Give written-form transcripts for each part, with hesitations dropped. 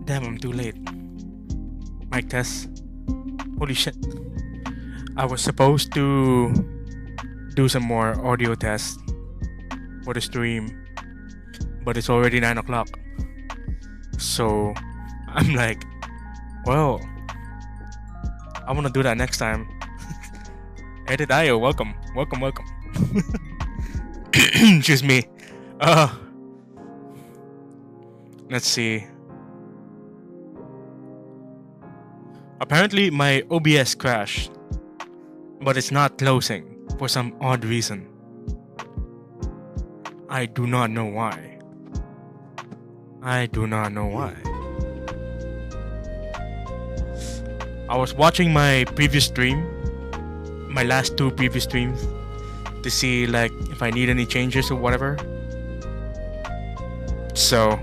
Damn, I'm too late. Mic test. Holy shit. I was supposed to do some more audio tests for the stream, but it's already 9 o'clock. So I'm like, well, I want to do that next time. Edit IO, welcome. Excuse me. Let's see. Apparently my OBS crashed, but it's not closing for some odd reason. I do not know why. I was watching my previous stream, my last 2 previous streams, to see like if I need any changes or whatever. So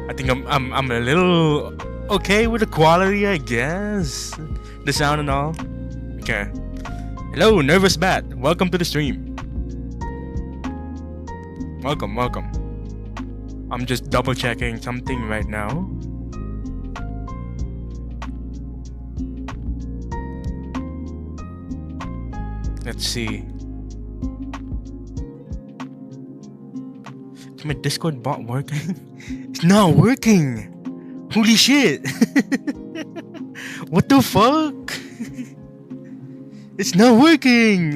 I think I'm a little okay with the quality, I guess. The sound and all. Okay. Hello, Nervous Bat. Welcome to the stream. Welcome. I'm just double checking something right now. Let's see. Is my Discord bot working? It's not working! Holy shit! What the fuck? It's not working!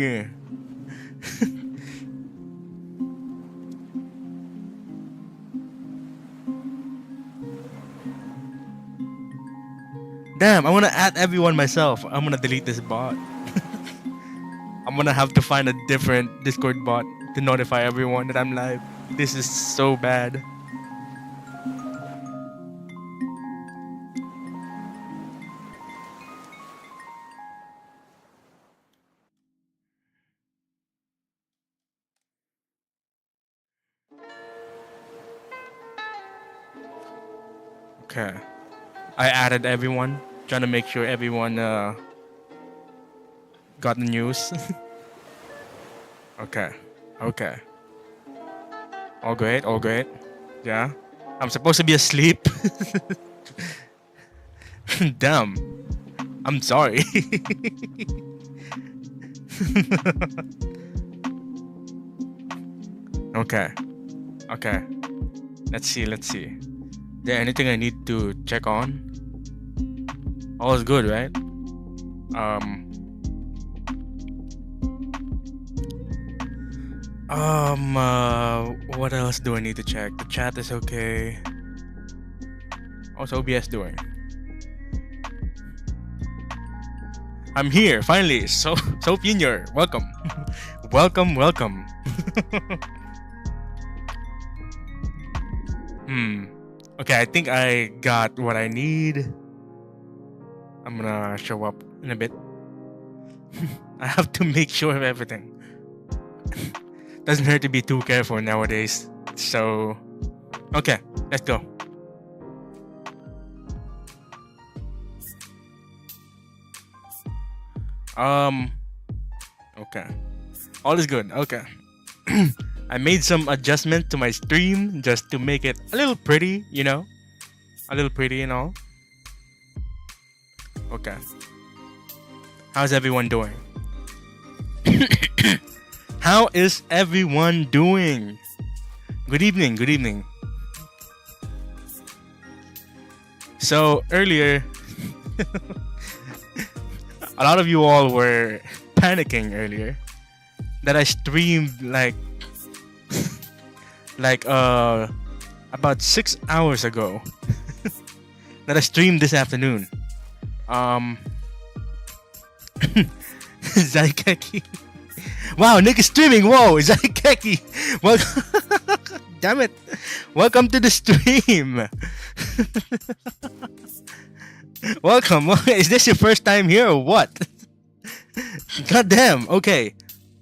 Damn, I wanna add everyone myself. I'm gonna delete this bot. I'm gonna have to find a different Discord bot to notify everyone that I'm live. This is so bad. Okay. I added everyone, trying to make sure everyone got the news. Okay. All great. Yeah. I'm supposed to be asleep. Damn. I'm sorry. Okay. Let's see. Is there anything I need to check on? All is good, right? What else do I need to check? The chat is okay. How's OBS doing? I'm here, finally. Soap Junior, welcome. welcome. Okay, I think I got what I need. I'm gonna show up in a bit. I have to make sure of everything. Doesn't hurt to be too careful nowadays. So, okay, let's go. Okay. All is good. Okay. I made some adjustment to my stream just to make it a little pretty, you know? A little pretty and all. Okay. How's everyone doing? How is everyone doing? Good evening. So earlier, a lot of you all were panicking earlier that I streamed about 6 hours ago. That I streamed this afternoon. Zaikeki. Wow, Nick is streaming. Whoa, Zaikeki. Well, damn it. Welcome to the stream. Welcome. Is this your first time here or what? God damn. Okay.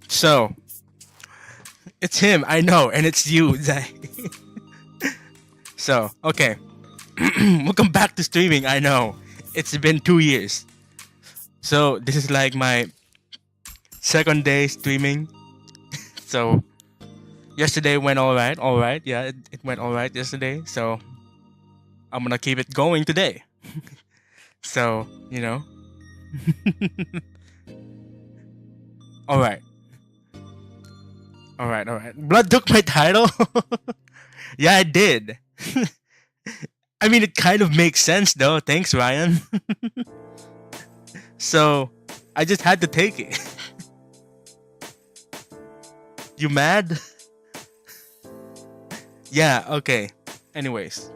So, it's him. I know. And it's you, Zai. So, okay. Welcome back to streaming. I know. It's been 2 years. So, this is like my second day streaming. So, yesterday went alright. Yeah, it went alright yesterday. So, I'm gonna keep it going today. So, you know. Alright. Alright. Blood took my title? Yeah, I did. I mean, it kind of makes sense though. Thanks, Ryan. So, I just had to take it. You mad? Yeah, okay. Anyways.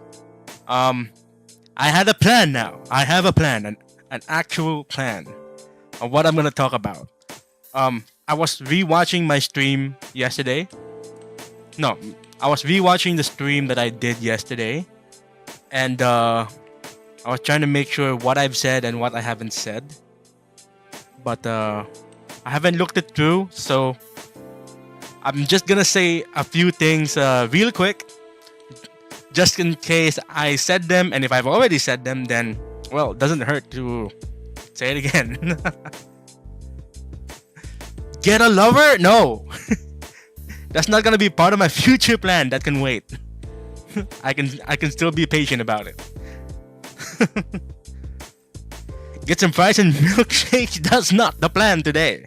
I had a plan now. I have a plan, an actual plan of what I'm gonna talk about. I was rewatching my stream yesterday. No, I was rewatching the stream that I did yesterday, and I was trying to make sure what I've said and what I haven't said. But I haven't looked it through, so I'm just gonna say a few things real quick, just in case I said them, and if I've already said them, then, well, it doesn't hurt to say it again. Get a lover? No. That's not gonna be part of my future plan. That can wait. I can still be patient about it. Get some fries and milkshakes? That's not the plan today.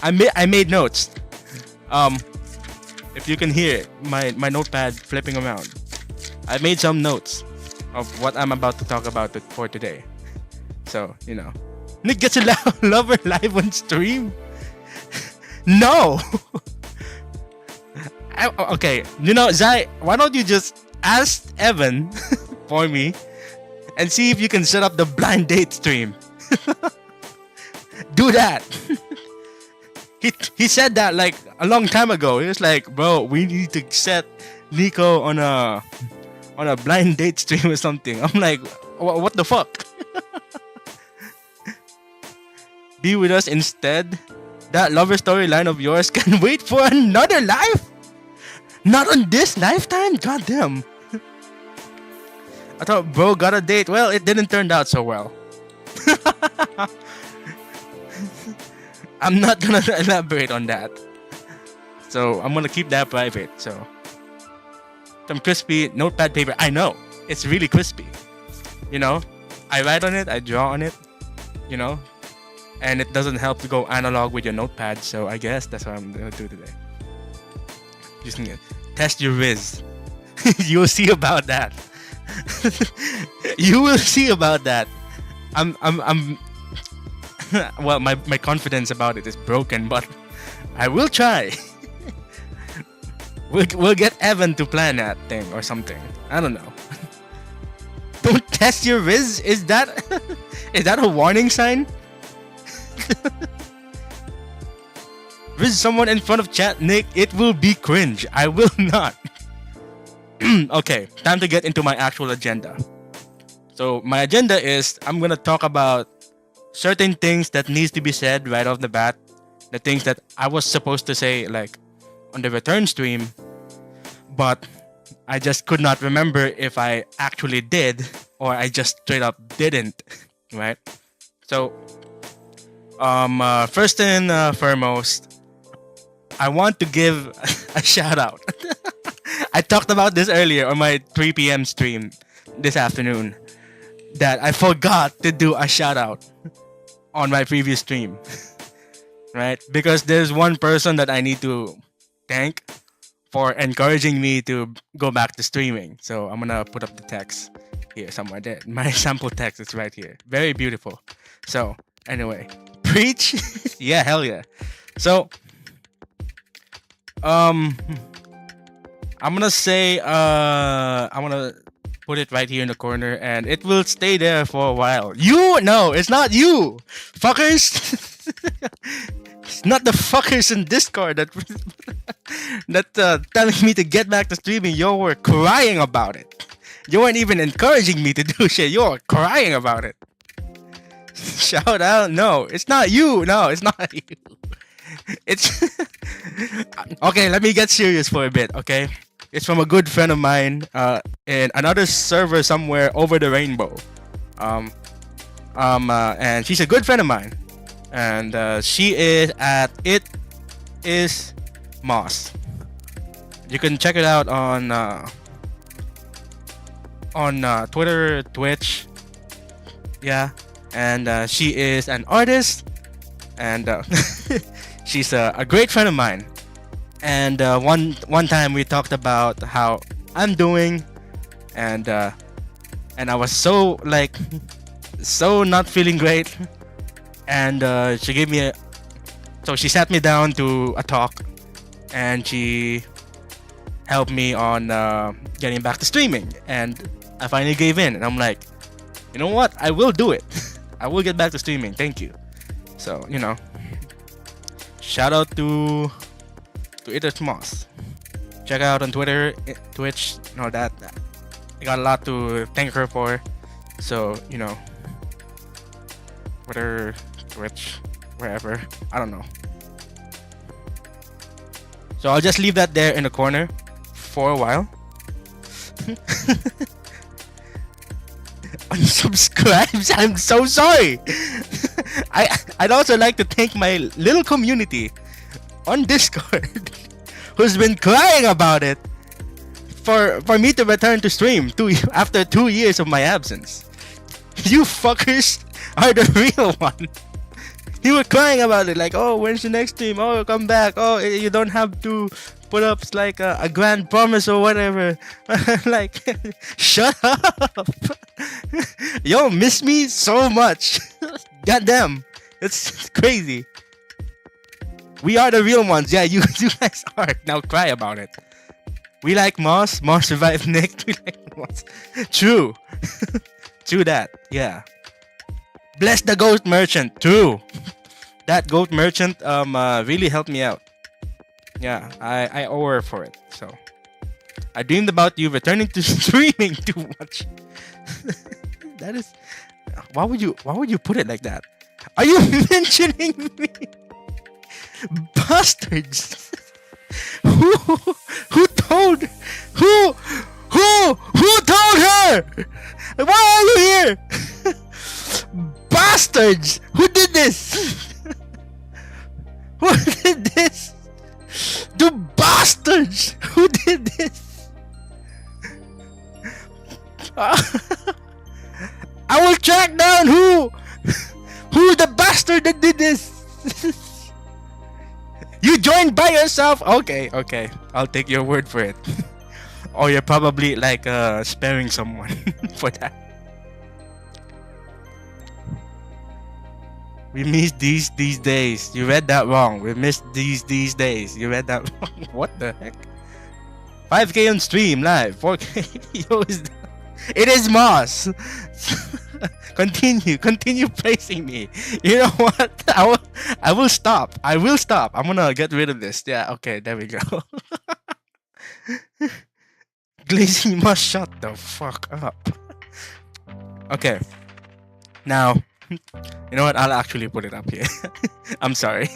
I made notes. If you can hear my notepad flipping around, I made some notes of what I'm about to talk about for today. So, you know, Nick gets a lover live on stream. No. Okay, you know, Zai, why don't you just ask Evan for me and see if you can set up the blind date stream? Do that. He said that like a long time ago. He was like, bro, we need to set Nico on a blind date stream or something. I'm like, what the fuck? Be with us instead. That lover storyline of yours can wait for another life. Not on this lifetime? Goddamn. I thought bro got a date. Well, it didn't turn out so well. I'm not gonna elaborate on that. So I'm gonna keep that private. So some crispy notepad paper. I know. It's really crispy. You know? I write on it, I draw on it, you know? And it doesn't help to go analog with your notepad, so I guess that's what I'm gonna do today. Just test your Riz. You'll see about that. You will see about that. I'm well, my confidence about it is broken, but I will try. We'll get Evan to plan that thing or something. I don't know. Don't test your Riz? Is that a warning sign? Riz someone in front of chat, Nick, it will be cringe. I will not. Okay, time to get into my actual agenda. So my agenda is I'm gonna talk about certain things that needs to be said right off the bat. The things that I was supposed to say like on the return stream, but I just could not remember if I actually did or I just straight up didn't. Right? So first and foremost, I want to give a shout out. I talked about this earlier on my 3 p.m. stream this afternoon, that I forgot to do a shout out on my previous stream. Right? Because there's one person that I need to thank for encouraging me to go back to streaming. So I'm gonna put up the text here somewhere. There. My sample text is right here. Very beautiful. So anyway, preach. Yeah, hell yeah. So I'm gonna say I'm gonna put it right here in the corner and it will stay there for a while. No, it's not you, fuckers. It's not the fuckers in Discord that telling me to get back to streaming. You were crying about it. You weren't even encouraging me to do shit. You were crying about it. Shout out. No, it's not you. No, it's not you. It's okay, let me get serious for a bit, okay? It's from a good friend of mine in another server somewhere over the rainbow. And she's a good friend of mine. And she is at It Is Moss. You can check it out on on Twitter, Twitch. Yeah, and she is an artist, and she's a great friend of mine. And one time we talked about how I'm doing, and I was so like so not feeling great, and she gave me so she sat me down to a talk, and she helped me on getting back to streaming, and I finally gave in, and I'm like, you know what, I will do it. I will get back to streaming, thank you. So shout out to Edith Moss. Check her out on Twitter, Twitch, and all that. I got a lot to thank her for. So, Twitter, Twitch, wherever. I don't know. So I'll just leave that there in the corner for a while. Unsubscribes. I'm so sorry. I'd also like to thank my little community on Discord who's been crying about it for me to return to stream after 2 years of my absence. You fuckers are the real one. You were crying about it like, oh, when's the next stream? Oh, come back. Oh, you don't have to put up like a grand promise or whatever. Like, shut up. Y'all miss me so much. Goddamn, it's crazy. We are the real ones. Yeah, you guys are. Now cry about it. We like Moss. Moss survived Nick. We like Moss. True. True that. Yeah. Bless the Ghost Merchant. True. That Goat Merchant really helped me out. Yeah, I owe her for it. So I dreamed about you returning to streaming too much. That is, why would you put it like that? Are you mentioning me? Bastards. Who told her? Why are you here? Bastards! Who did this? Who did this? The bastards! Who did this? I will track down who's the bastard that did this. You joined by yourself? Okay. I'll take your word for it. Or you're probably like sparing someone for that. We missed these days. You read that wrong. We missed these days. You read that wrong. What the heck? 5K on stream live. 4K. Yo, it is Moss. Continue praising me. You know what? I will stop. I'm gonna get rid of this. Yeah, okay, there we go. Glazing Moss, shut the fuck up. Okay. Now, you know what? I'll actually put it up here. I'm sorry.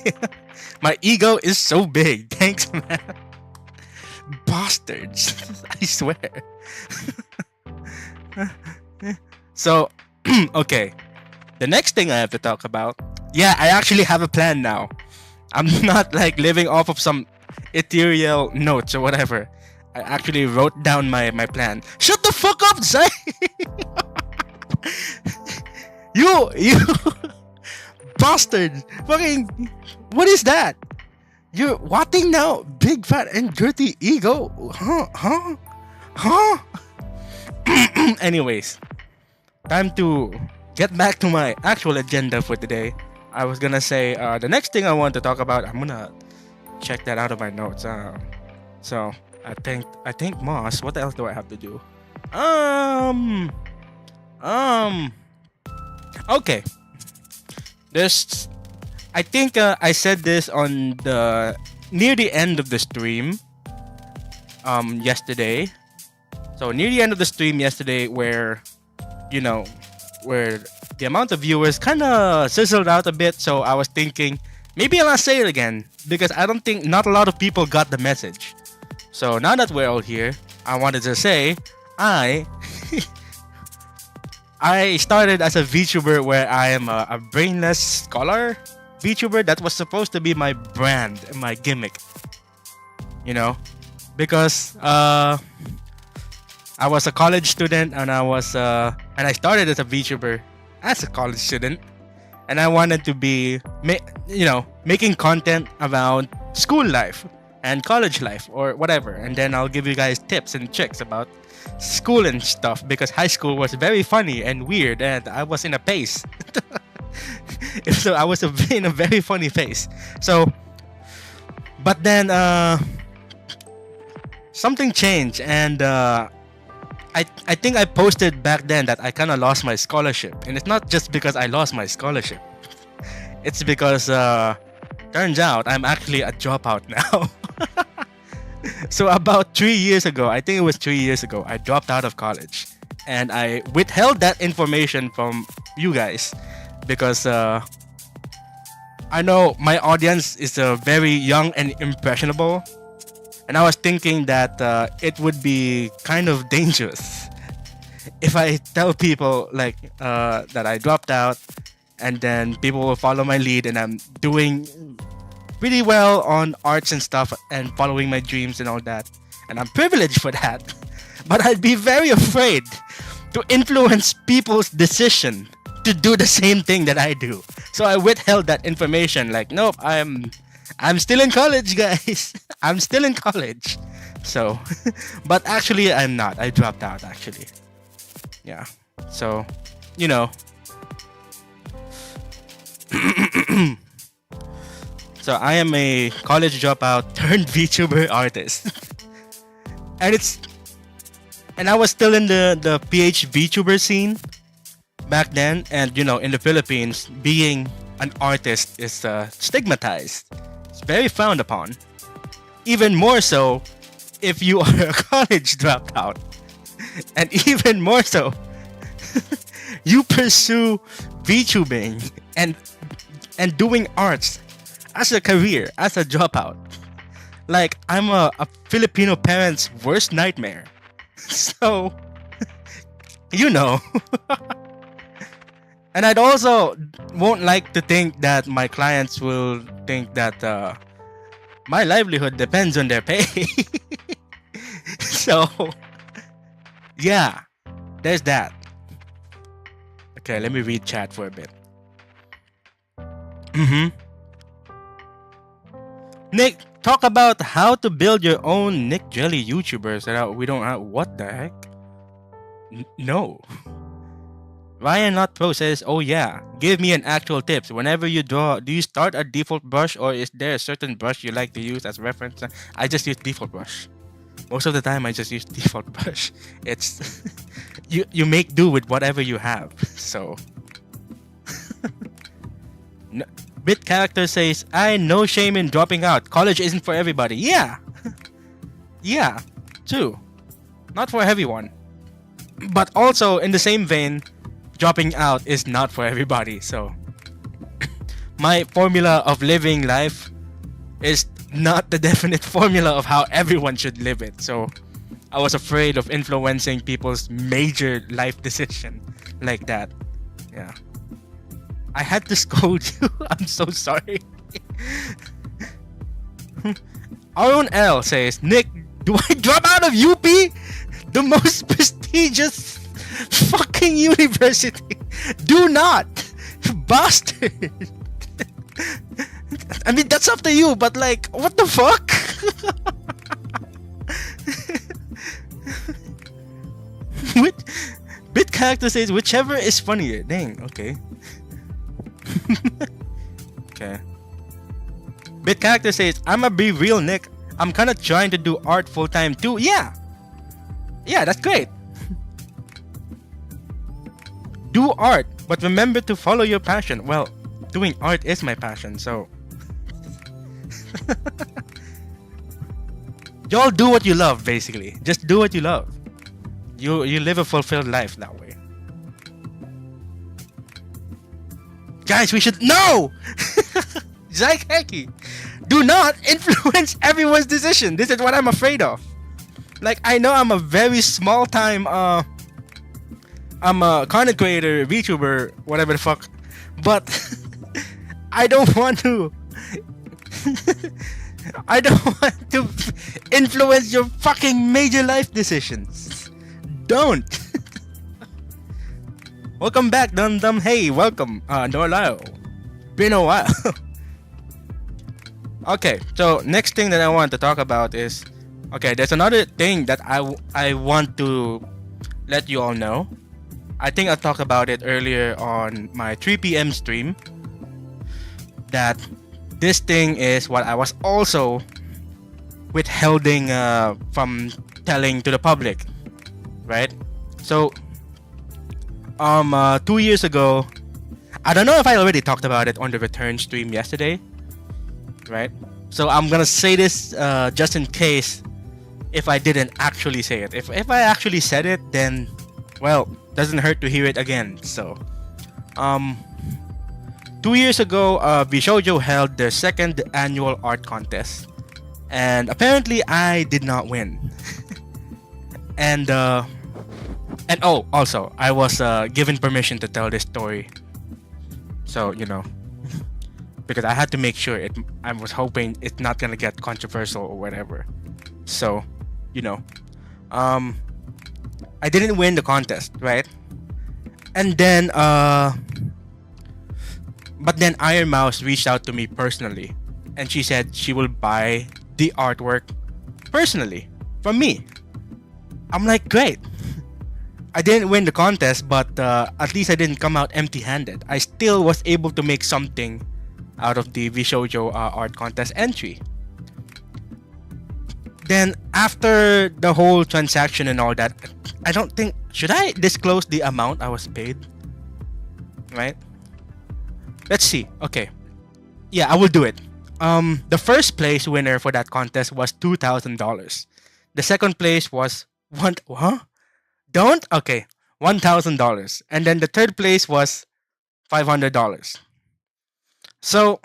My ego is so big. Thanks, man. Bastards. I swear. So, okay. The next thing I have to talk about. Yeah, I actually have a plan now. I'm not like living off of some ethereal notes or whatever. I actually wrote down my plan. Shut the fuck up, Zay! You bastard! Fucking, what is that? You're watting now? Big fat and dirty ego? Huh? Anyways, time to get back to my actual agenda for today. I was gonna say the next thing I want to talk about. I'm gonna check that out of my notes. So I think Moss. What else do I have to do? Okay. I think I said this on near the end of the stream yesterday. So near the end of the stream yesterday, where the amount of viewers kind of sizzled out a bit. So I was thinking maybe I'll not say it again because I don't think not a lot of people got the message. So now that we're all here, I wanted to say I started as a VTuber where I am a brainless scholar VTuber. That was supposed to be my brand, my gimmick. Because I was a college student, and I started as a VTuber as a college student, and I wanted to be, making content about school life and college life or whatever, and then I'll give you guys tips and tricks about school and stuff, because high school was very funny and weird, and I was in a pace. So I was in a very funny phase. So, but then something changed, and I think I posted back then that I kind of lost my scholarship, and it's not just because I lost my scholarship. It's because turns out I'm actually a dropout now. So about 3 years ago, I think it was 3 years ago, I dropped out of college, and I withheld that information from you guys because I know my audience is very young and impressionable, and I was thinking that it would be kind of dangerous if I tell people like that I dropped out, and then people will follow my lead, and I'm doing really well on arts and stuff and following my dreams and all that, and I'm privileged for that. But I'd be very afraid to influence people's decision to do the same thing that I do. So I withheld that information. Like, nope, I'm still in college, guys. I'm still in college. So, but actually I'm not. I dropped out actually. Yeah. So, you know. So I am a college dropout turned VTuber artist. And I was still in the PH VTuber scene back then, and in the Philippines, being an artist is stigmatized. It's very frowned upon. Even more so if you are a college dropout. And even more so you pursue VTubing and doing arts as a career, as a dropout. Like, I'm a Filipino parent's worst nightmare. So, And I'd also won't like to think that my clients will think that my livelihood depends on their pay. So, yeah, there's that. Okay, let me read chat for a bit. Nick, talk about how to build your own NicJellie YouTubers that we don't have. What the heck? No. Ryan Not Pro says, oh yeah, give me an actual tips. Whenever you draw, do you start a default brush, or is there a certain brush you like to use as reference? I just use default brush. Most of the time I just use default brush. It's you make do with whatever you have. So no. Bit character says, I no shame in dropping out. College isn't for everybody. Yeah. Yeah, true. Not for everyone. But also, in the same vein, dropping out is not for everybody. So, my formula of living life is not the definite formula of how everyone should live it. So, I was afraid of influencing people's major life decision like that. Yeah. I had to scold you. I'm so sorry. Aaron L says, Nick, do I drop out of UP? The most prestigious fucking university. Do not. Bastard. I mean, that's up to you, but like, what the fuck? Bit character says, whichever is funnier. Dang, okay. Okay. Bit character says, I'ma be real, Nick. I'm kinda trying to do art full time too. Yeah. Yeah, that's great. Do art, but remember to follow your passion. Well, doing art is my passion, so y'all do what you love, basically. Just do what you love. You live a fulfilled life that way. Guys, we should no. Zyke, do not influence everyone's decision. This is what I'm afraid of. Like, I know I'm a very small time I'm a content creator, VTuber, whatever the fuck, but I don't want to I don't want to influence your fucking major life decisions. Don't. Welcome back, Dum Dum. Hey, welcome. No. Been a while. Okay, so next thing that I want to talk about is, okay, there's another thing that I want to let you all know. I think I talked about it earlier on my 3 p.m. stream, that this thing is what I was also withholding from telling to the public, right? So 2 years ago, I don't know if I already talked about it on the return stream yesterday, right? So I'm gonna say this just in case if I didn't actually say it. If I actually said it, then, well, doesn't hurt to hear it again. So 2 years ago, Vshoujo held their second annual art contest, and apparently I did not win. and oh, also I was given permission to tell this story, so you know, because I had to make sure it. I was hoping it's not gonna get controversial or whatever. So, you know, I didn't win the contest, right? And then but then Iron Mouse reached out to me personally, and she said she will buy the artwork personally from me. I'm like, great. I didn't win the contest, but at least I didn't come out empty-handed. I still was able to make something out of the Vshoujo art contest entry. Then after the whole transaction and all that, I don't think, should I disclose the amount I was paid? Right? Let's see. Okay. Yeah, I will do it. The first place winner for that contest was $2,000. The second place was $1,000. And then the third place was $500. So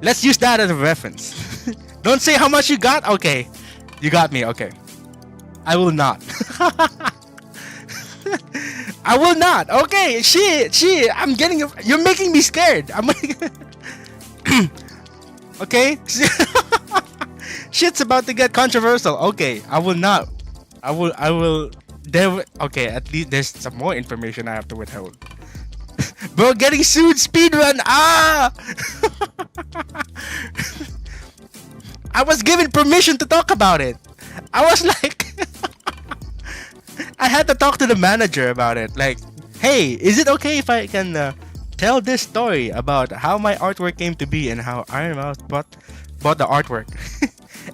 let's use that as a reference. Don't say how much you got. Okay, you got me. Okay, I will not. I will not. Okay, shit. I'm getting. You're making me scared. I'm like, okay. Shit's about to get controversial. Okay, I will not. I will. There. Okay, at least there's some more information I have to withhold. Bro, getting sued, speedrun. I was given permission to talk about it. I was like, I had to talk to the manager about it. Like, hey, is it okay if I can tell this story about how my artwork came to be and how Iron Mouse bought the artwork?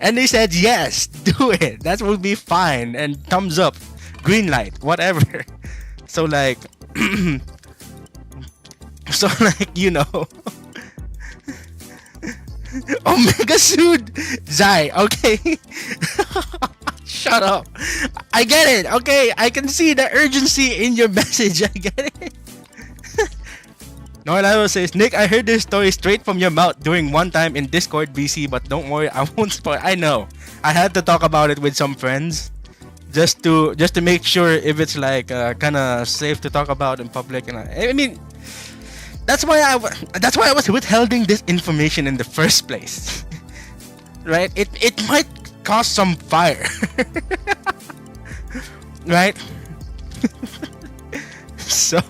And they said, yes, do it. That will be fine. And thumbs up, green light, whatever. So like, you know, Omega sued Zai. Okay. Shut up. I get it. Okay, I can see the urgency in your message. I get it. Noelavo says, Nick, I heard this story straight from your mouth during one time in Discord BC, but don't worry, I won't spoil. I know. I had to talk about it with some friends just to make sure if it's like kind of safe to talk about in public. And I mean, that's why I was withholding this information in the first place. Right? It might cause some fire. Right? So,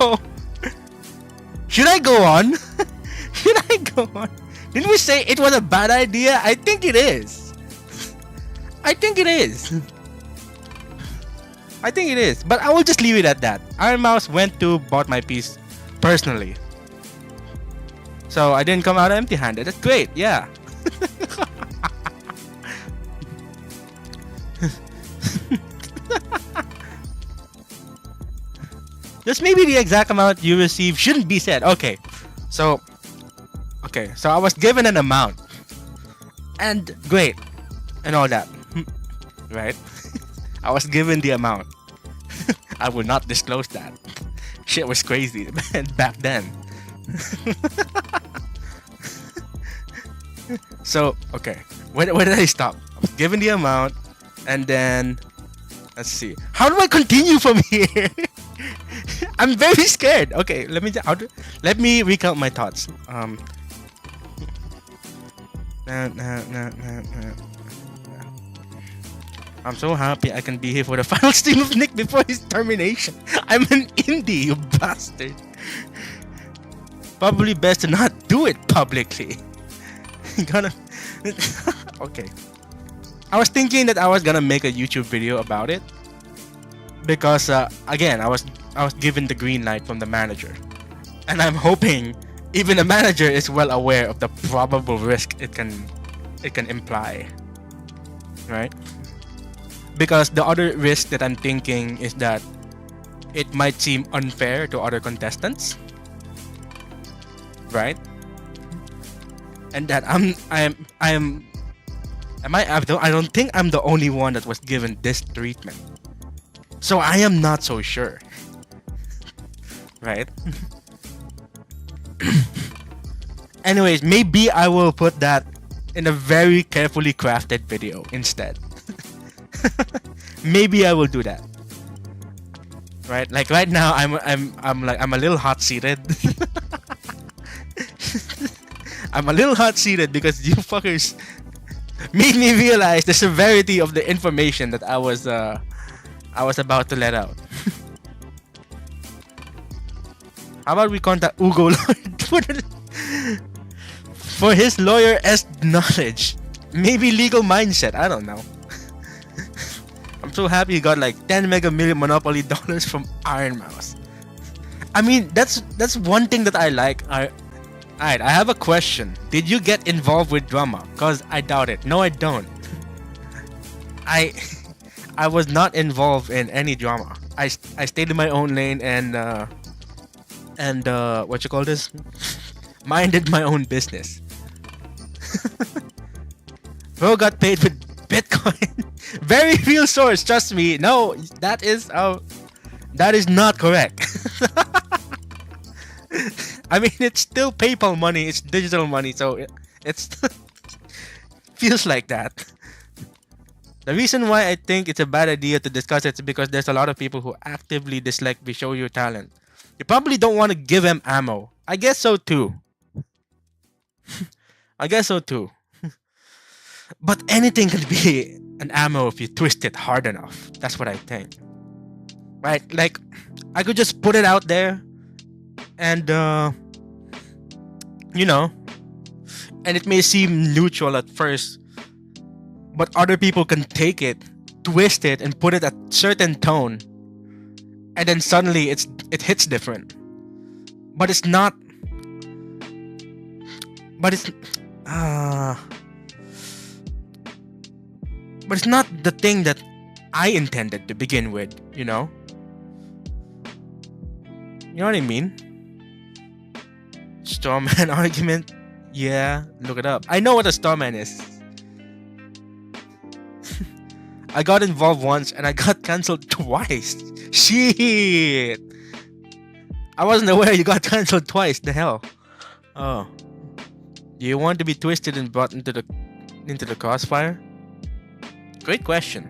should I go on? Should I go on? Didn't we say it was a bad idea? I think it is. I think it is. But I will just leave it at that. Iron Mouse bought my piece personally. So I didn't come out empty-handed. That's great, yeah. Just maybe the exact amount you receive shouldn't be said. Okay, so I was given an amount, and great, and all that, right? I was given the amount. I will not disclose that. Shit was crazy back then. So okay, where did I stop? I was given the amount, and then let's see. How do I continue from here? I'm very scared. Okay, let me recount my thoughts. I'm so happy I can be here for the final stream of Nick before his termination. I'm an indie, you bastard. Probably best to not do it publicly. Gonna okay. I was thinking that I was gonna make a YouTube video about it because again I was given the green light from the manager, and I'm hoping even the manager is well aware of the probable risk it can imply, right? Because the other risk that I'm thinking is that it might seem unfair to other contestants, right? And that I don't think I'm the only one that was given this treatment. So I am not so sure. Right? Anyways, maybe I will put that in a very carefully crafted video instead. Maybe I will do that. Right? Like right now I'm a little hot seated. I'm a little hot seated because you fuckers made me realize the severity of the information that I was about to let out. How about we contact Ugo Lord for his lawyer-esque knowledge, maybe legal mindset. I don't know. I'm so happy he got like 10 mega million Monopoly dollars from Iron Mouse. I mean, that's one thing that I like. Alright, I have a question. Did you get involved with drama? Cause I doubt it. No, I don't. I was not involved in any drama. I stayed in my own lane and what you call this? Minded my own business. Bro got paid with Bitcoin. Very real source, trust me. No, that is not correct. I mean, it's still PayPal money. It's digital money, so it's feels like that. The reason why I think it's a bad idea to discuss it is because there's a lot of people who actively dislike we show your talent. You probably don't want to give them ammo. I guess so too. I guess so too. But anything can be an ammo if you twist it hard enough. That's what I think. Right? Like, I could just put it out there and you know, and it may seem neutral at first, but other people can take it, twist it, and put it at certain tone, and then suddenly it hits different. But it's not. But it's not the thing that I intended to begin with. You know. You know what I mean? Strawman argument. Yeah, look it up. I know what a strawman is. I got involved once and I got cancelled twice. Shit. I wasn't aware you got cancelled twice. The hell. Oh. Do you want to be twisted and brought into the crossfire? Great question.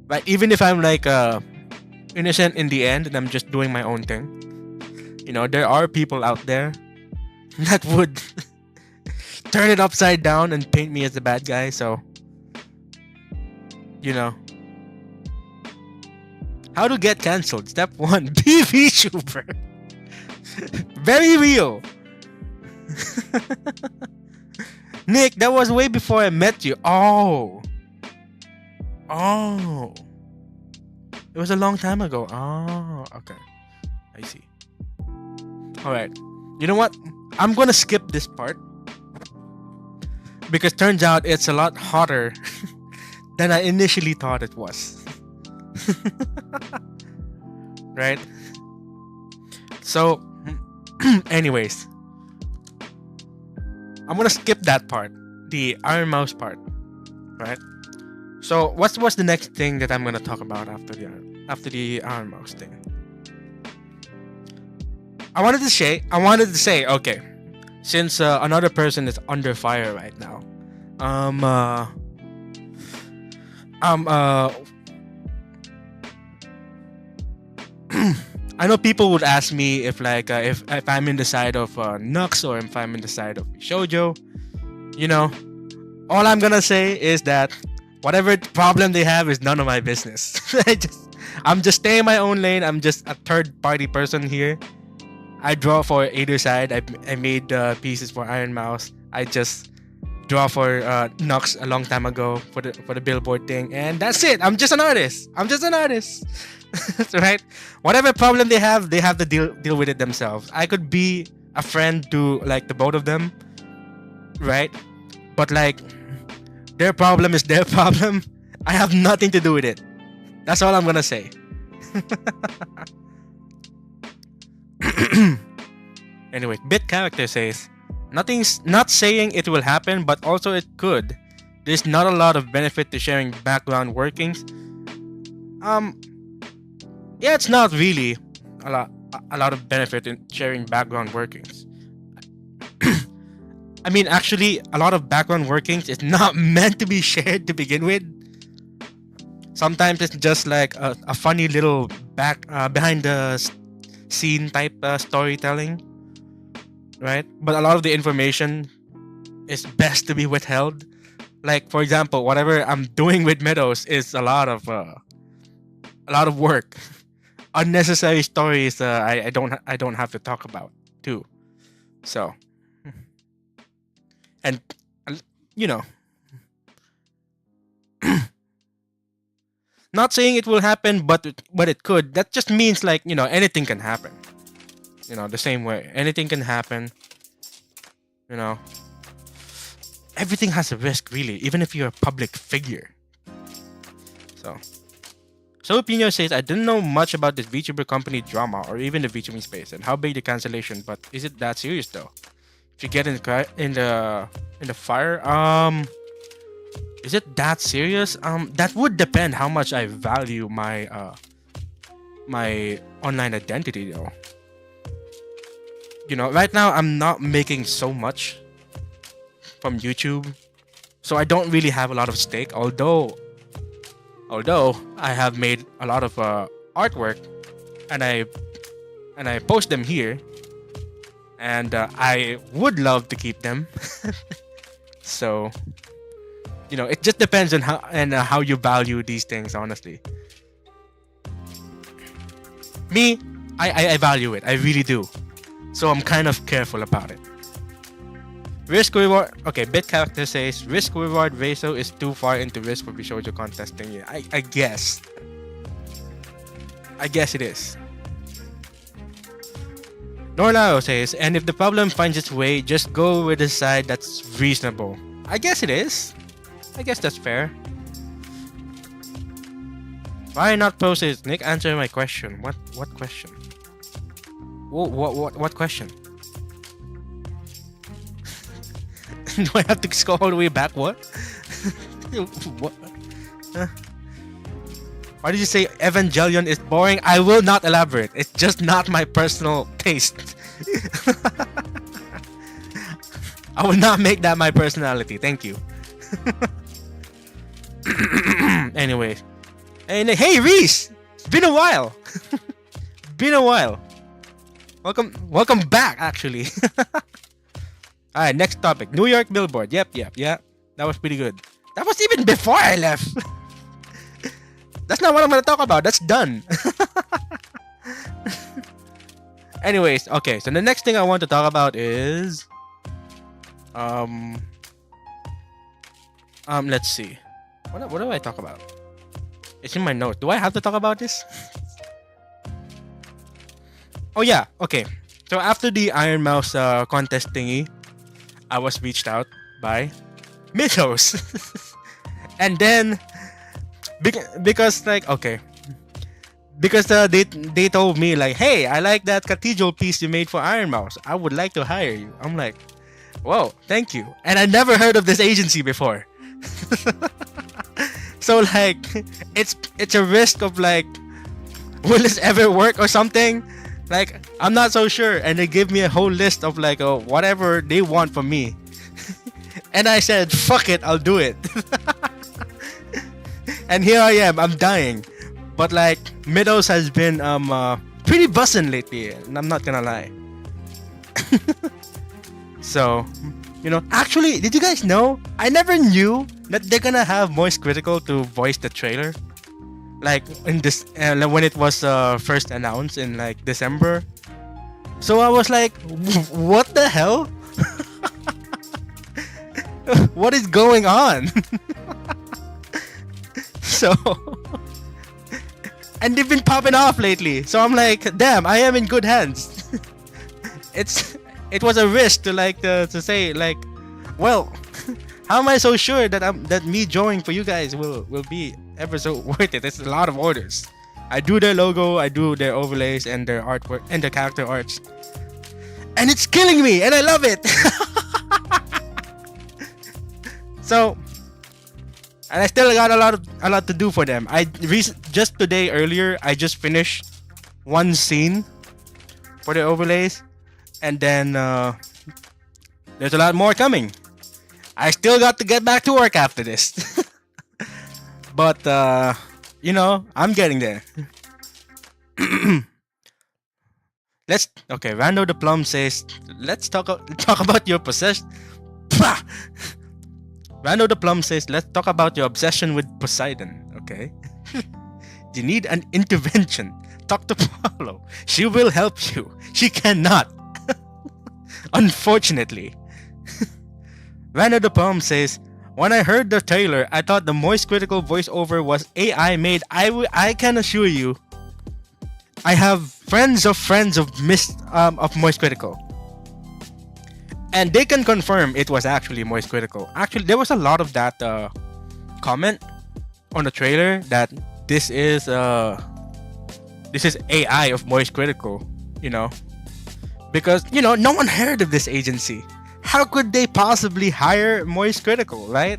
But even if I'm like innocent in the end and I'm just doing my own thing, you know, there are people out there that would turn it upside down and paint me as the bad guy. So, you know, how to get cancelled? Step 1: be VTuber. Very real. Nick, that was way before I met you. Oh, it was a long time ago. Oh, okay, I see. All right, you know what? I'm gonna skip this part because turns out it's a lot hotter than I initially thought it was. Right? So, anyways, I'm gonna skip that part, the Iron Mouse part, right? So, what's the next thing that I'm gonna talk about after the Iron Mouse thing? I wanted to say, okay, since another person is under fire right now, I know people would ask me if I'm in the side of Nux or if I'm in the side of Shoujo. You know, all I'm gonna say is that Whatever problem they have is none of my business. I'm just staying in my own lane. I'm just a third party person here. I draw for either side. I made pieces for Iron Mouse. I just draw for Nux a long time ago for the billboard thing, and that's it. I'm just an artist. Right? Whatever problem they have to deal with it themselves. I could be a friend to like the both of them, right? But like their problem is their problem. I have nothing to do with it. That's all I'm gonna say. Anyway, Bit Character says, nothing's not saying it will happen, but also it could. There's not a lot of benefit to sharing background workings. Yeah, it's not really a lot of benefit in sharing background workings. I mean, actually, a lot of background workings is not meant to be shared to begin with. Sometimes it's just like a funny little behind the scene type storytelling, right? But a lot of the information is best to be withheld. Like, for example, whatever I'm doing with Meadows is a lot of work. Unnecessary stories I don't have to talk about too. So, and you know, not saying it will happen, but it could. That just means like, you know, anything can happen. You know, the same way anything can happen. You know, everything has a risk, really, even if you're a public figure. So Pino says, I didn't know much about this VTuber company drama or even the VTubing space and how big the cancellation, but is it that serious though? If you get in the fire, is it that serious? That would depend how much I value my my online identity though. You know, right now I'm not making so much from YouTube, so I don't really have a lot of stake. Although I have made a lot of artwork, and I post them here, and I would love to keep them. So, you know, it just depends on how you value these things. Honestly, me, I value it. I really do. So I'm kind of careful about it. Risk reward. Okay, Bit Character says risk reward ratio is too far into risk for Bishoujo contesting. Yeah, I guess. I guess it is. Norlao says, and if the problem finds its way, just go with the side that's reasonable. I guess it is. I guess that's fair. Why not post it? Nick, answer my question. What question? What question? Do I have to scroll all the way back? What? What? Why did you say Evangelion is boring? I will not elaborate. It's just not my personal taste. I will not make that my personality. Thank you. Anyway. And hey, Reese! It's been a while. Been a while. Welcome back, actually. Alright, next topic. New York billboard. Yep. That was pretty good. That was even before I left. That's not what I'm gonna talk about. That's done. Anyways, okay. So the next thing I want to talk about is let's see. What do I talk about? It's in my notes. Do I have to talk about this? Oh yeah. Okay. So after the Iron Mouse contest thingy, I was reached out by Mythos. And then because like, okay, because they told me like, hey, I like that cathedral piece you made for Iron Mouse, I would like to hire you. I'm like, whoa, thank you. And I never heard of this agency before. So like, it's a risk of like, will this ever work or something? Like, I'm not so sure. And they give me a whole list of like, whatever they want from me. And I said, fuck it, I'll do it. And here I am, I'm dying. But like, Meadows has been pretty bussin' lately, and I'm not gonna lie. So Actually, did you guys know? I never knew that they're gonna have Moist Critical to voice the trailer. Like in this, when it was first announced in like December. So I was like, what the hell? What is going on? So, and they've been popping off lately. So I'm like, damn, I am in good hands. It was a risk to say like, well, how am I so sure that me drawing for you guys will be ever so worth it? It's a lot of orders. I do their logo, I do their overlays and their artwork and their character arts, and it's killing me, and I love it. So, and I still got a lot to do for them. Just today earlier, I just finished one scene for the overlays, and then there's a lot more coming. I still got to get back to work after this. But I'm getting there. Rando the Plum says, let's talk about your possession. Rando the Plum says, let's talk about your obsession with Poseidon. Okay. You need an intervention. Talk to Paulo. She will help you. She cannot. Unfortunately. Rando the Plum says, when I heard the trailer, I thought the Moist Critical voiceover was AI made. I can assure you, I have friends of Moist Critical, and they can confirm it was actually Moist Critical. Actually, there was a lot of that comment on the trailer that this is AI of Moist Critical. Because no one heard of this agency. How could they possibly hire Moist Critical, right?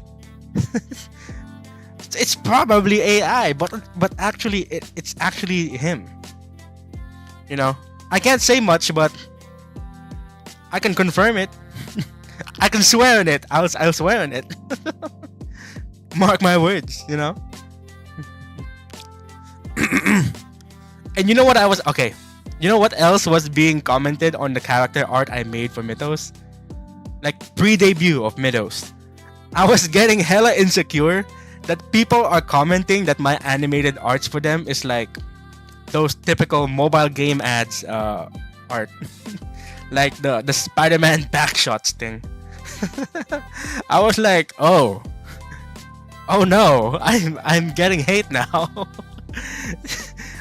It's probably AI, but actually it's actually him. I can't say much, but I can confirm it. I can swear on it. I'll swear on it. Mark my words, And you know what You know what else was being commented on the character art I made for Mythos? Like pre-debut of Mythos. I was getting hella insecure that people are commenting that my animated arts for them is like those typical mobile game ads art. Like the Spider-Man backshots thing. I was like, oh no, I'm getting hate now.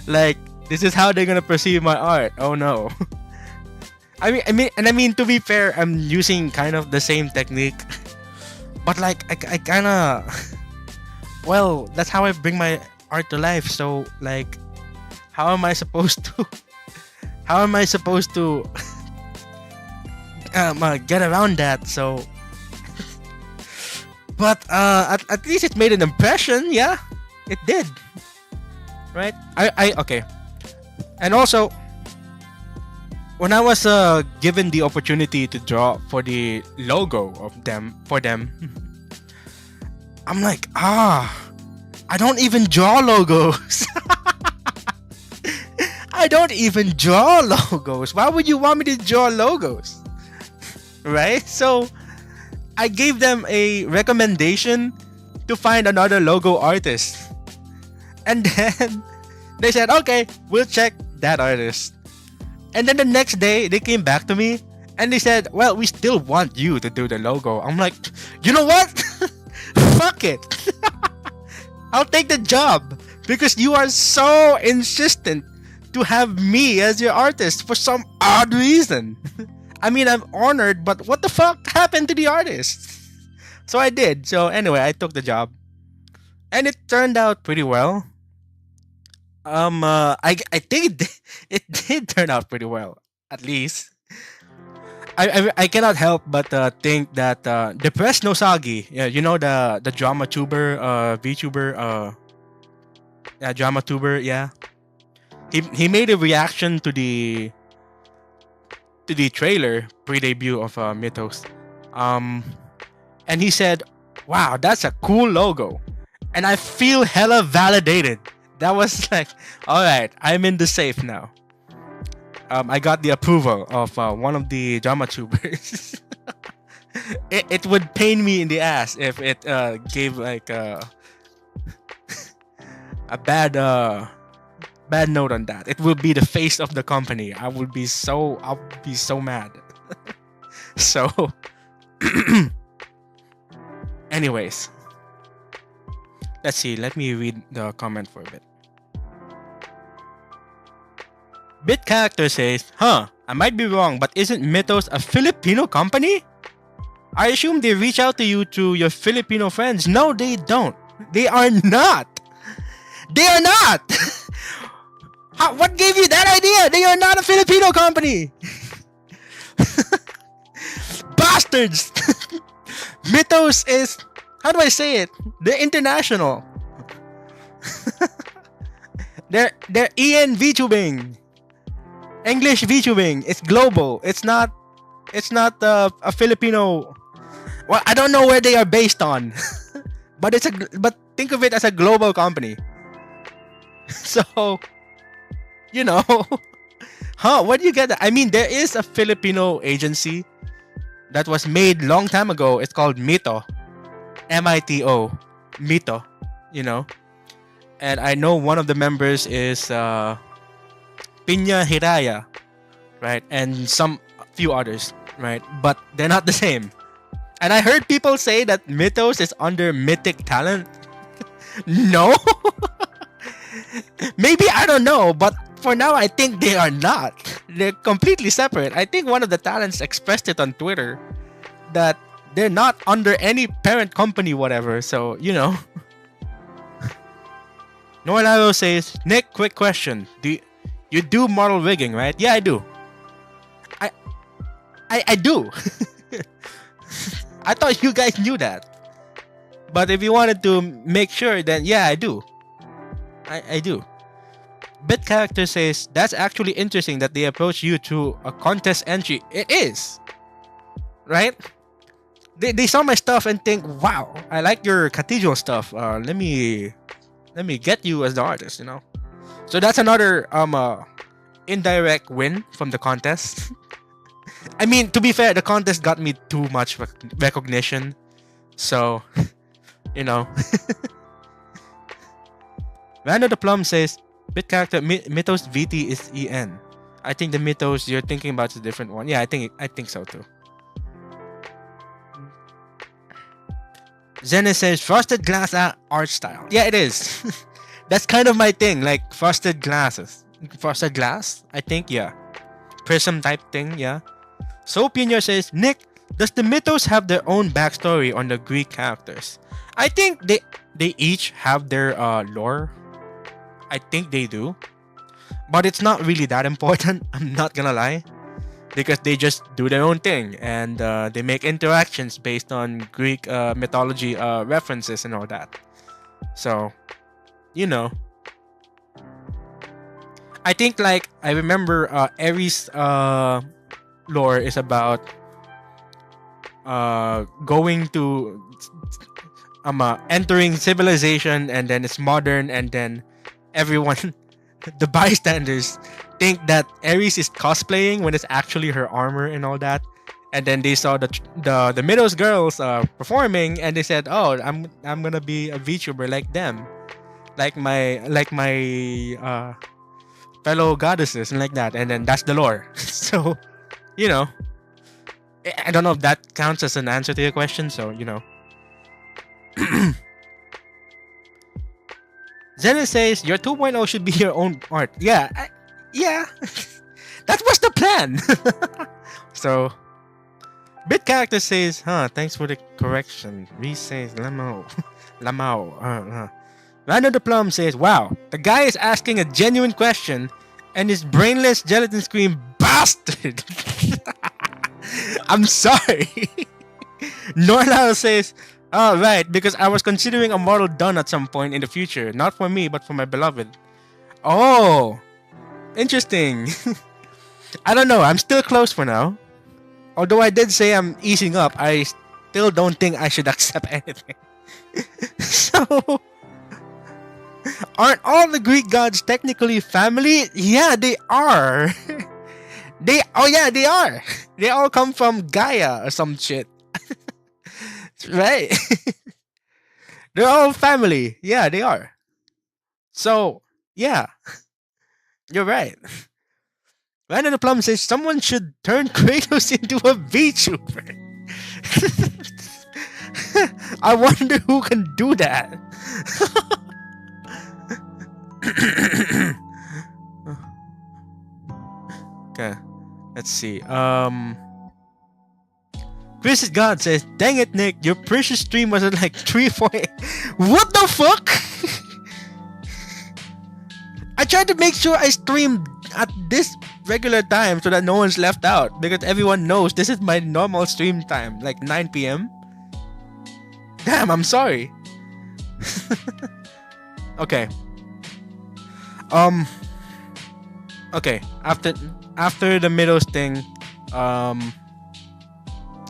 Like, this is how they're gonna perceive my art. Oh no. I mean, to be fair, I'm using kind of the same technique, but like I kind of, well, that's how I bring my art to life. So like, how am I supposed to get around that? So, but at least it made an impression. Yeah, it did. Right? Okay. And also, when I was given the opportunity to draw for the logo of them, I'm like, I don't even draw logos. I don't even draw logos. Why would you want me to draw logos? Right? So I gave them a recommendation to find another logo artist. And then they said, okay, we'll check that artist. And then the next day, they came back to me and they said, well, we still want you to do the logo. I'm like, you know what? Fuck it. I'll take the job because you are so insistent to have me as your artist for some odd reason. I mean, I'm honored, but what the fuck happened to the artist? So I did. So anyway, I took the job. And it turned out pretty well. I think it did turn out pretty well, at least. I cannot help but think that Depressed Nosagi, the drama tuber, Vtuber, drama tuber, yeah. He made a reaction to the trailer pre-debut of Mythos, and he said, "Wow, that's a cool logo," and I feel hella validated. That was like, all right, I'm in the safe now. I got the approval of one of the drama tubers. it would pain me in the ass if it gave like a bad note on that. It will be the face of the company. I'll be so mad. So anyways, let's see. Let me read the comment for a bit. Bit character says, "Huh, I might be wrong, but isn't Mythos a Filipino company? I assume they reach out to you through your Filipino friends." No, they don't. They are not. They are not. What gave you that idea? They are not a Filipino company. Bastards. Mythos is, how do I say it? They're international. they're EN VTubing. English VTubing. It's global. It's not a Filipino. Well, I don't know where they are based on. but think of it as a global company. So, you know, where do you get that? I mean, there is a Filipino agency that was made long time ago. It's called Mito. MITO. Mito. You know. And I know one of the members is Pinya Hiraya. Right? And some few others. Right? But they're not the same. And I heard people say that Mythos is under Mythic Talent. No. Maybe, I don't know, but for now I think they are not. They're completely separate. I think one of the talents expressed it on Twitter that they're not under any parent company, whatever. So, you know. Noelado says, "Nick, quick question. You do model rigging, right?" Yeah, I do. I do. I thought you guys knew that. But if you wanted to make sure, then yeah, I do. I do. Bit character says, "That's actually interesting that they approach you through a contest entry." It is. Right? They saw my stuff and think, "Wow, I like your cathedral stuff. Let me get you as the artist," you know. So that's another indirect win from the contest. I mean, to be fair, the contest got me too much recognition. So, you know. Rando the Plum says, "Bit character Mythos VT is EN. I think the Mythos you're thinking about is a different one." Yeah, I think so too. Zenith says, "Frosted glass art style." Yeah, it is. That's kind of my thing, like frosted glasses. Frosted glass? I think, yeah. Prism type thing, yeah. So Pino says, "Nick, does the Mythos have their own backstory on the Greek characters?" I think they each have their lore. I think they do. But it's not really that important, I'm not gonna lie. Because they just do their own thing. And they make interactions based on Greek mythology references and all that. So, you know. I think, like, I remember Ares' lore is about going to entering civilization, and then it's modern, and then everyone the bystanders think that Ares is cosplaying when it's actually her armor and all that. And then they saw the Mythos girls performing, and they said, "Oh, I'm gonna be a VTuber like them, like my fellow goddesses and like that." And then that's the lore. So, you know, I don't know if that counts as an answer to your question. So, you know. Zenith says, "Your 2.0 should be your own art." Yeah, yeah. That was the plan. So, Bit character says, thanks for the correction." Reese says, "Lamau." Lamau. Random the Plum says, "Wow, the guy is asking a genuine question and his brainless gelatin scream, bastard." I'm sorry. Norlao says, "Oh, right, because I was considering a model done at some point in the future. Not for me, but for my beloved." Oh, interesting. I don't know. I'm still close for now. Although I did say I'm easing up, I still don't think I should accept anything. So, aren't all the Greek gods technically family? Yeah, they are. They are. They all come from Gaia or some shit. Right? They're all family. Yeah, they are. So, yeah, you're right. Random Plum says someone should turn Kratos into a VTuber. I wonder who can do that. Okay, let's see. Chris is God says, "Dang it, Nick, your precious stream was at like 3:40. What the fuck?" I tried to make sure I streamed at this regular time so that no one's left out, because everyone knows this is my normal stream time, like 9 p.m. Damn, I'm sorry. Okay. Okay. After the middle thing,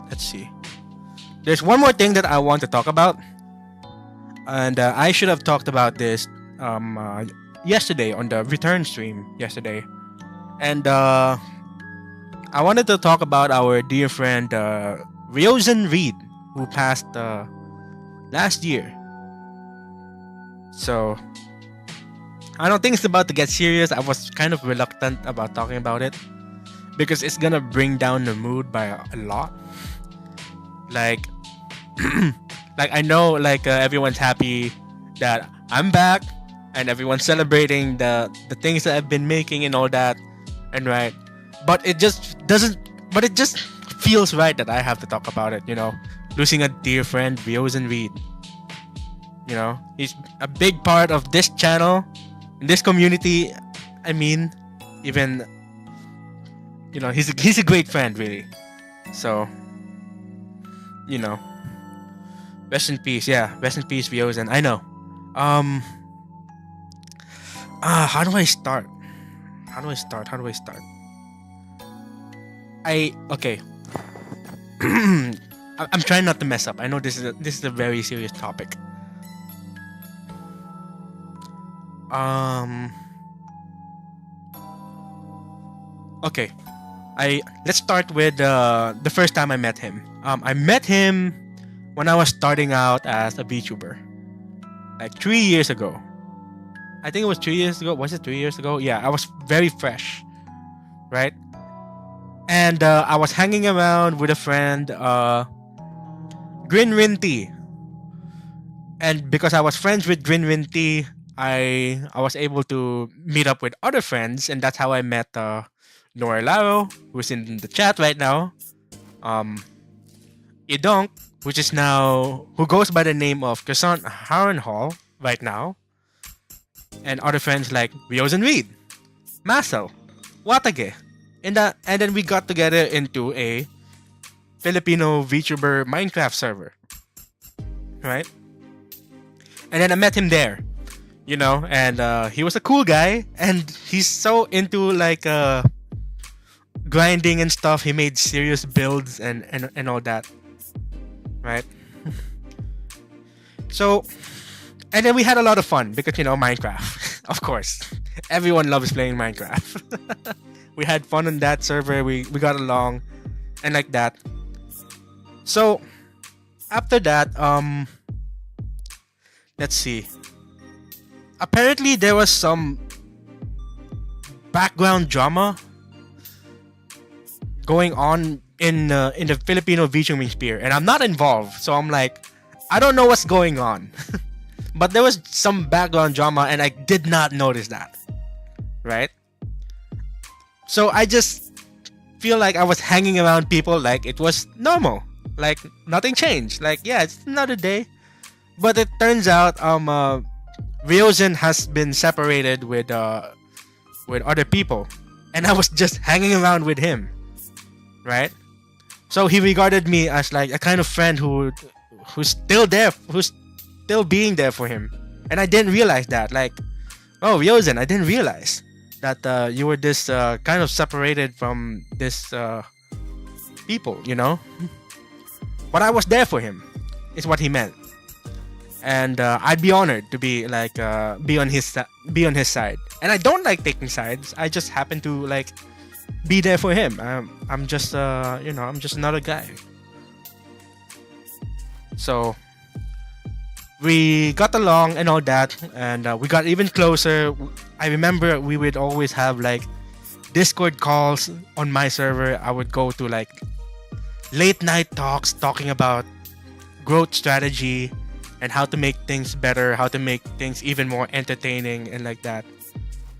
let's see. There's one more thing that I want to talk about, and I should have talked about this yesterday on the return stream yesterday, and I wanted to talk about our dear friend Ryozen Reed, who passed last year. So I don't think it's about to get serious. I was kind of reluctant about talking about it because it's gonna bring down the mood by a lot. Like, like I know, like everyone's happy that I'm back, and everyone's celebrating the things that I've been making and all that, and right. But it just doesn't. But it just feels right that I have to talk about it. You know, losing a dear friend, Ryozen Reed. You know, he's a big part of this channel, in this community. I mean, even, you know, he's a great friend, really. So, you know, rest in peace. Yeah, rest in peace, Ryozen. I know. How do I start? Okay. I'm trying not to mess up. I know this is a very serious topic. Okay. Let's start with the first time I met him. I met him when I was starting out as a VTuber, like 3 years ago. I think it was 3 years ago. Was it 3 years ago? Yeah, I was very fresh, right? And I was hanging around with a friend, Grinrinty. And because I was friends with Grinrinty, I was able to meet up with other friends, and that's how I met Nora Laro, who's in the chat right now. Idonk, who goes by the name of Croissant Harrenhall right now. And other friends like Ryozen Reed, Masel, Watage. And then we got together into a Filipino VTuber Minecraft server. Right? And then I met him there. You know, and he was a cool guy, and he's so into like grinding and stuff. He made serious builds and all that. Right? So, and then we had a lot of fun because, you know, Minecraft. Of course. Everyone loves playing Minecraft. We had fun on that server. We got along and like that. So, after that, let's see. Apparently there was some background drama going on in the Filipino VTubing sphere, and I'm not involved, so I'm like, I don't know what's going on. But there was some background drama, and I did not notice that, right? So I just feel like I was hanging around people like it was normal, like nothing changed, like yeah, it's another day. But it turns out Ryozen has been separated with other people, and I was just hanging around with him, right? So he regarded me as like a kind of friend who's still there, who's still being there for him, and I didn't realize that. Like, oh, Ryozen, I didn't realize that you were this kind of separated from this people, you know. But I was there for him, is what he meant. And I'd be honored to be like be on his side. And I don't like taking sides. I just happen to like be there for him. I'm just I'm just another guy. So we got along and all that, and we got even closer. I remember we would always have like Discord calls on my server. I would go to like late night talks talking about growth strategy and how to make things better, how to make things even more entertaining and like that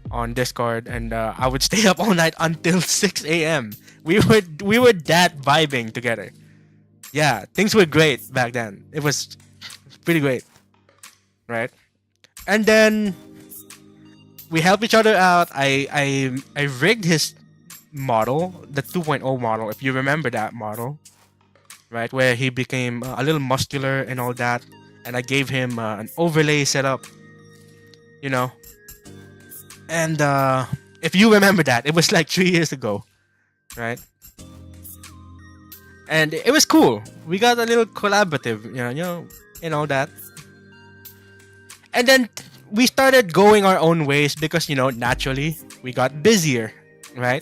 on Discord. And I would stay up all night until 6 a.m. We were that vibing together. Yeah, things were great back then. It was pretty great, right? And then we helped each other out. I rigged his model, the 2.0 model, if you remember that model, right? Where he became a little muscular and all that. And I gave him an overlay setup, you know. And if you remember that, it was like 3 years ago, right? And it was cool. We got a little collaborative, and all that. And then we started going our own ways because, naturally, we got busier, right?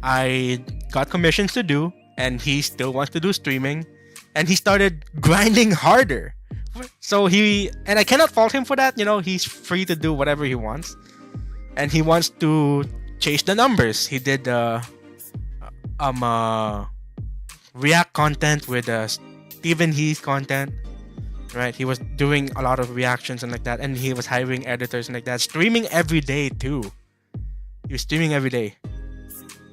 I got commissions to do, and he still wants to do streaming, and he started grinding harder. So and I cannot fault him for that, he's free to do whatever he wants. And he wants to chase the numbers. He did React content with Stephen Heath content, right? He was doing a lot of reactions and like that, and he was hiring editors and like that, streaming every day too. He was streaming every day,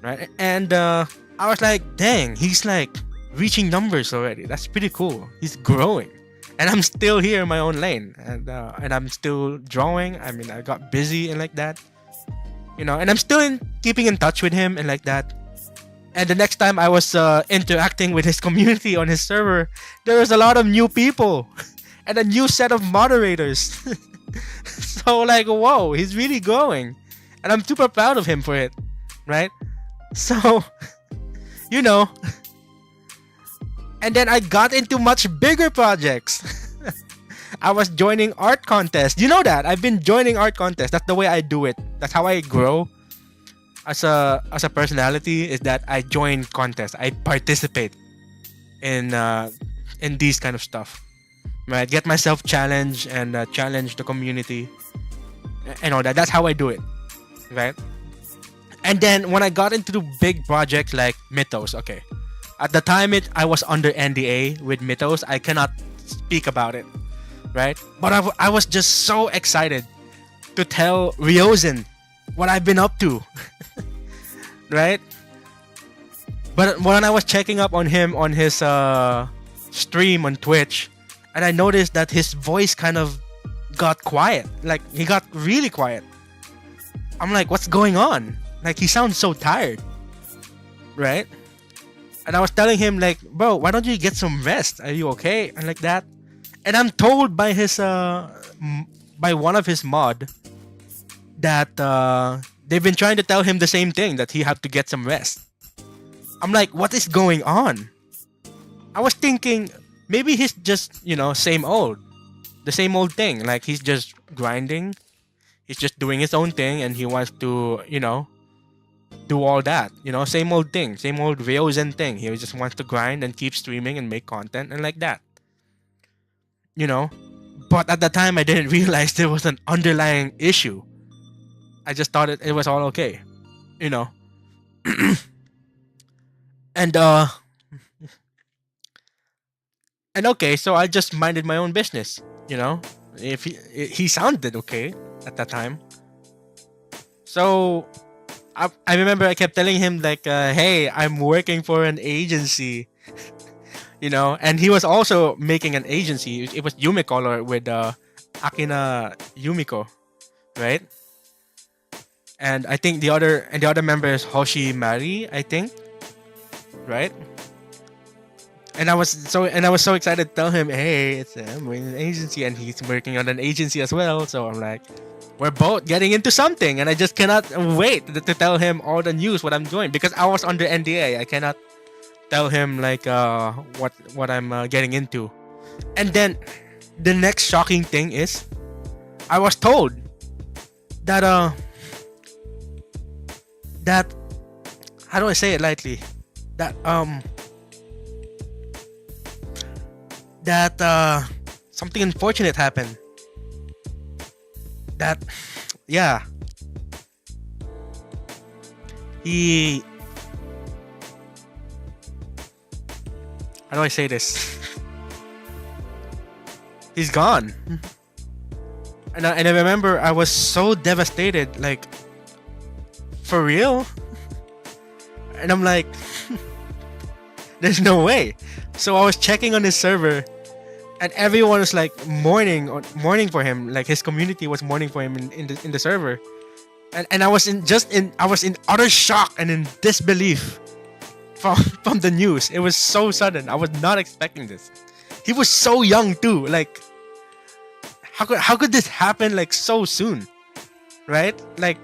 right? And I was like, dang, he's like reaching numbers already. That's pretty cool. He's growing, and I'm still here in my own lane, and I'm still drawing. I mean, I got busy and like that, and I'm still keeping in touch with him and like that. And the next time I was interacting with his community on his server, there was a lot of new people and a new set of moderators. So like, whoa, he's really growing. And I'm super proud of him for it, right? So, And then I got into much bigger projects. I was joining art contests. You know that? I've been joining art contests. That's the way I do it. That's how I grow. As a personality, is that I join contests. I participate in these kind of stuff, right? Get myself challenged and challenge the community and all that. That's how I do it, right? And then when I got into the big projects like Mythos, okay, at the time I was under NDA with Mythos. I cannot speak about it, right? But I was just so excited to tell Ryozen what I've been up to. Right? But when I was checking up on him on his stream on Twitch, and I noticed that his voice kind of got quiet. Like, he got really quiet. I'm like, what's going on? Like, he sounds so tired. Right? And I was telling him, like, bro, why don't you get some rest? Are you okay? And like that. And I'm told by his by one of his mod that they've been trying to tell him the same thing, that he had to get some rest. I'm like, what is going on? I was thinking maybe he's just, same old. The same old thing. Like, he's just grinding. He's just doing his own thing, and he wants to, do all that. Same old thing. Same old Ryozen thing. He just wants to grind and keep streaming and make content and like that. But at the time, I didn't realize there was an underlying issue. I just thought it was all okay, and okay, so I just minded my own business, If he sounded okay at that time. So I remember I kept telling him like, hey, I'm working for an agency, and he was also making an agency. It was Yumicolor with Akina Yumiko, right? And I think the other member is Hoshi Mari, I think, right? And I was so excited to tell him, hey, I'm working in an agency, and he's working on an agency as well. So I'm like, we're both getting into something, and I just cannot wait to tell him all the news what I'm doing, because I was under NDA. I cannot tell him like what I'm getting into. And then the next shocking thing is, I was told that how do I say it lightly? That that something unfortunate happened. That, yeah, he, how do I say this? He's gone. And I remember I was so devastated, like, for real? And I'm like, there's no way. So I was checking on his server, and everyone was like mourning for him. Like his community was mourning for him in the server. And I was in utter shock and in disbelief from the news. It was so sudden. I was not expecting this. He was so young too. Like, how could this happen like so soon? Right? Like,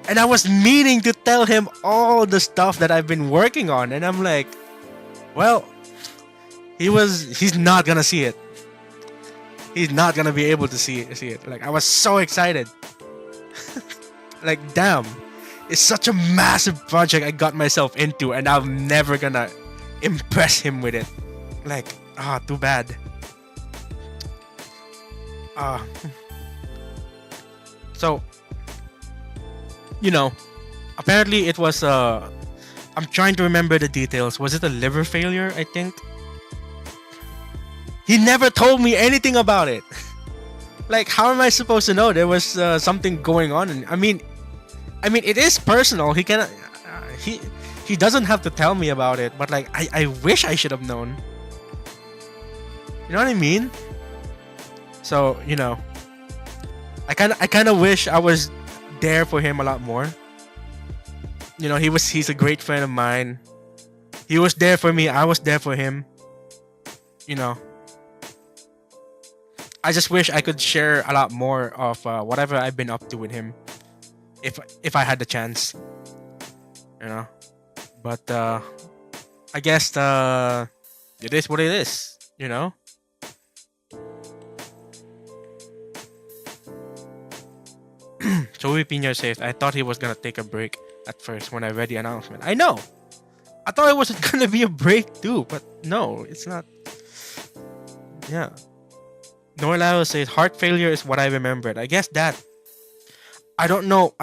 and I was meaning to tell him all the stuff that I've been working on, and I'm like, well, he's not gonna see it. He's not gonna be able to see it. Like, I was so excited. Like, damn, it's such a massive project I got myself into, and I'm never gonna impress him with it. Like, too bad. So, you know, apparently it was I'm trying to remember the details. Was it a liver failure, I think? He never told me anything about it. Like, how am I supposed to know there was something going on? And I mean, it is personal. He cannot. He doesn't have to tell me about it. But like, I wish I should have known. You know what I mean? So, you know, I kind of wish I was there for him a lot more. You know, he's a great friend of mine. He was there for me. I was there for him. You know, I just wish I could share a lot more of whatever I've been up to with him, if I had the chance. You know, but I guess it is what it is. You know. Joey Pino says, I thought he was gonna take a break at first when I read the announcement. I know. I thought it was gonna be a break too, but no, it's not. Yeah. Norlao says heart failure is what I remembered. I guess that. I don't know.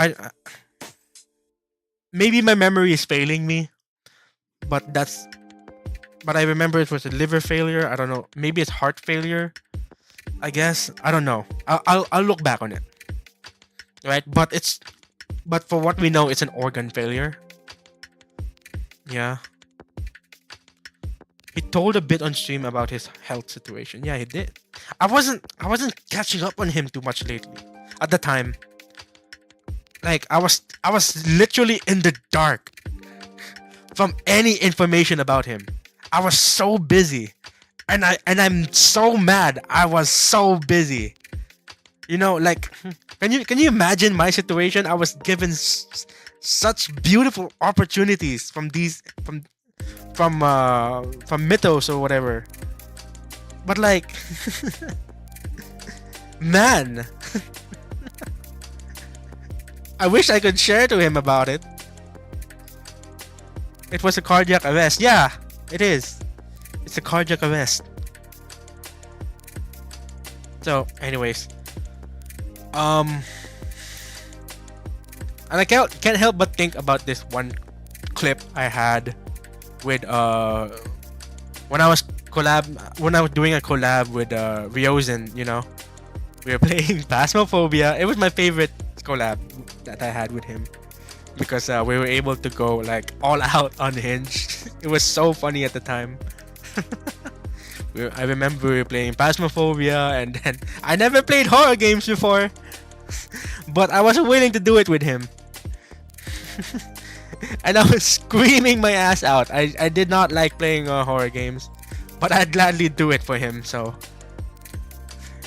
Maybe my memory is failing me, but I remember it was a liver failure. I don't know. Maybe it's heart failure. I guess I don't know. I'll look back on it. Right, but for what we know, it's an organ failure. Yeah. He told a bit on stream about his health situation. Yeah, he did. I wasn't catching up on him too much lately. At the time, like I was literally in the dark from any information about him. I was so busy, and I'm so mad. I was so busy. You know, like, can you imagine my situation? I was given such beautiful opportunities from Mythos or whatever, but like, man, I wish I could share to him about it. It was a cardiac arrest. Yeah, it is. It's a cardiac arrest. So, anyways. And I can't help but think about this one clip I had with when I was doing a collab with Ryozen. You know, we were playing Phasmophobia. It was my favorite collab that I had with him because we were able to go like all out unhinged. It was so funny at the time. I remember we were playing Phasmophobia, and then I never played horror games before. But I wasn't willing to do it with him. And I was screaming my ass out. I did not like playing horror games, but I'd gladly do it for him. So,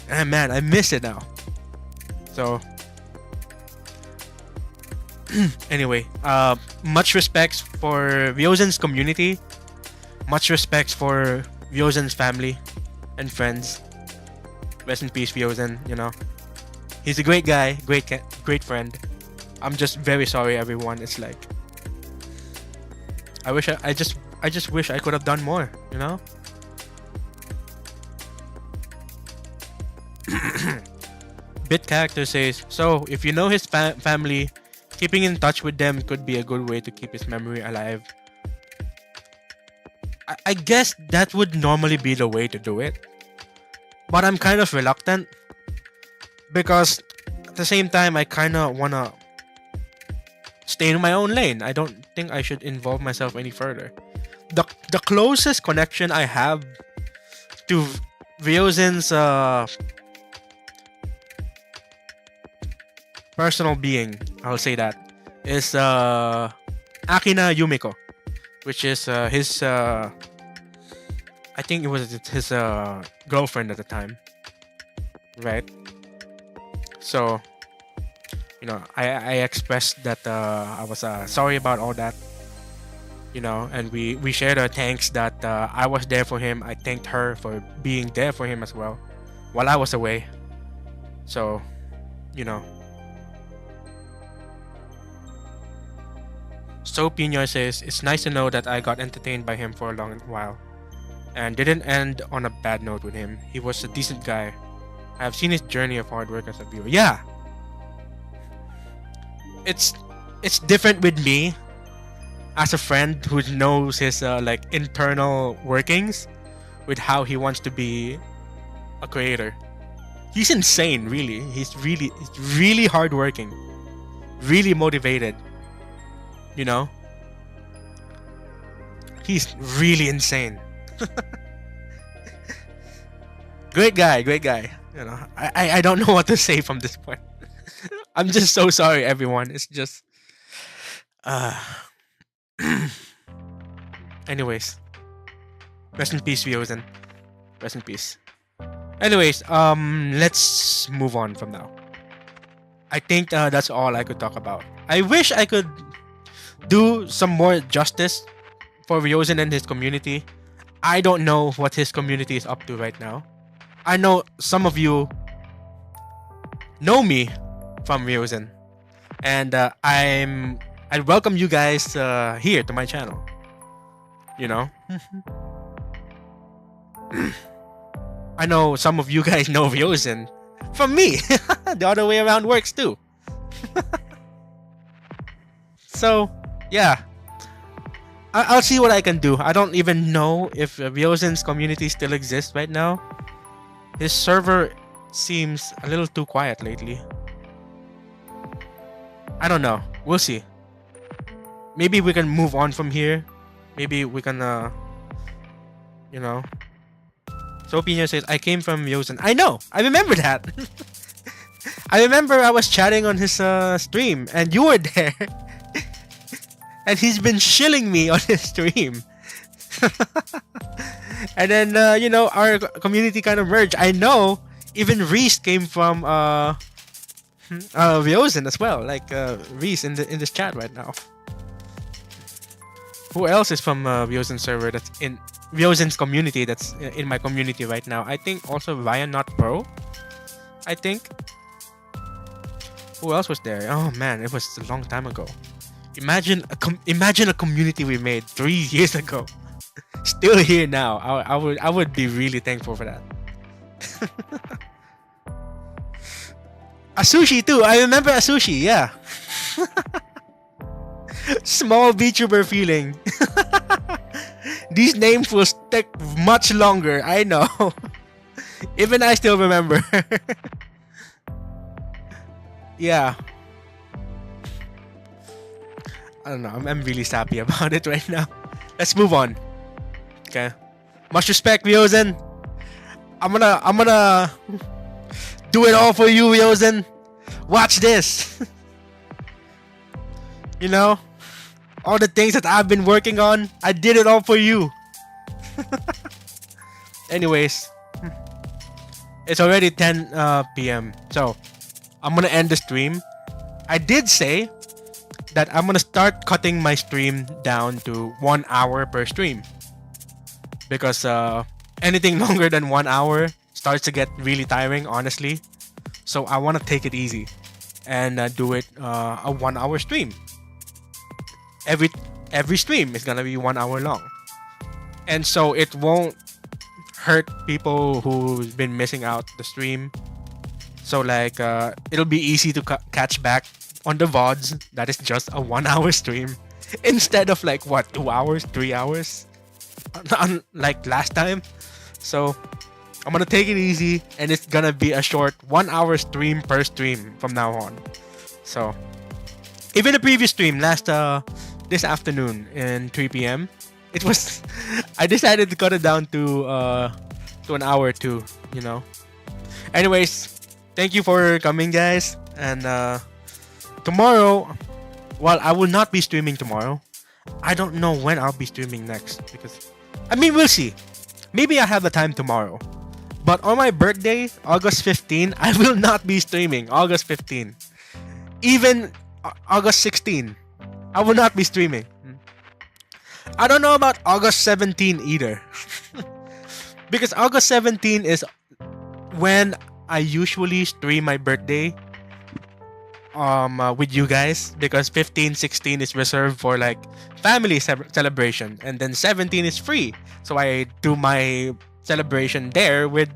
and man, I miss it now. So, anyway, much respects for Ryozen's community. Much respects for Ryozen's family and friends. Rest in peace, Ryozen. You know. He's a great guy, great friend. I'm just very sorry, everyone. It's like I I just wish I could have done more, you know? Bit Character says, so if you know his family, keeping in touch with them could be a good way to keep his memory alive. I guess that would normally be the way to do it. But I'm kind of reluctant. Because at the same time, I kind of want to stay in my own lane. I don't think I should involve myself any further. The closest connection I have to Ryozen's personal being, I'll say that, is Akina Yumiko, which is his I think it was his girlfriend at the time, right? So, you know, I expressed that I was sorry about all that, you know, and we shared our thanks that I was there for him. I thanked her for being there for him as well while I was away. So, you know. So Pino says, it's nice to know that I got entertained by him for a long while and didn't end on a bad note with him. He was a decent guy. I have seen his journey of hard work as a viewer. Yeah, it's different with me as a friend who knows his like internal workings with how he wants to be a creator. He's insane, really. He's really hardworking, really motivated. You know, he's really insane. Great guy. You know, I don't know what to say from this point. I'm just so sorry, everyone. It's just, anyways, rest in peace, Ryozen. Rest in peace. Anyways, let's move on from now. I think that's all I could talk about. I wish I could do some more justice for Ryozen and his community. I don't know what his community is up to right now. I know some of you know me from Ryozen, and I welcome you guys here to my channel. You know, I know some of you guys know Ryozen from me. The other way around works too. So, yeah, I'll see what I can do. I don't even know if Ryozen's community still exists right now. His server seems a little too quiet lately. I don't know. We'll see. Maybe we can move on from here. Maybe we can, you know. So Pino says, I came from Ryozen. I know. I remember that. I remember I was chatting on his stream and you were there. And he's been shilling me on his stream. And then, you know, our community kind of merged. I know even Reese came from Ryozen as well. Like Reese in this chat right now. Who else is from Ryozen server that's in Ryozen's community that's in my community right now? I think also Ryan Not Pro. I think. Who else was there? Oh man, it was a long time ago. Imagine a community we made 3 years ago, still here now. I would be really thankful for that. Asushi too. I remember Asushi. Yeah. Small VTuber feeling. These names will stick much longer. I know. Even I still remember. Yeah. I don't know. I'm really sappy about it right now. Let's move on. Okay. Much respect, Ryozen. I'm gonna do it all for you, Ryozen. Watch this. You know, all the things that I've been working on, I did it all for you. Anyways, it's already 10 p.m. So I'm gonna end the stream. I did say that I'm gonna start cutting my stream down to 1 hour per stream, because anything longer than 1 hour starts to get really tiring, honestly. So I want to take it easy and do it a 1 hour stream. Every stream is gonna be 1 hour long. and so it won't hurt people who's been missing out the stream. So like it'll be easy to catch back on the VODs. That is just a 1 hour stream instead of like what, 2 hours, 3 hours, like last time. So I'm gonna take it easy, and it's gonna be a short 1 hour stream per stream from now on. So even the previous stream last this afternoon in 3 p.m. it was I decided to cut it down to an hour or two, you know. Anyways, thank you for coming, guys. And tomorrow, well, I will not be streaming tomorrow. I don't know when I'll be streaming next, because I mean, we'll see. Maybe I have the time tomorrow. But on my birthday, August 15, I will not be streaming. August 15. Even August 16, I will not be streaming. I don't know about August 17 either. Because August 17 is when I usually stream my birthday with you guys, because 15, 16 is reserved for like family celebration, and then 17 is free. So I do my celebration there with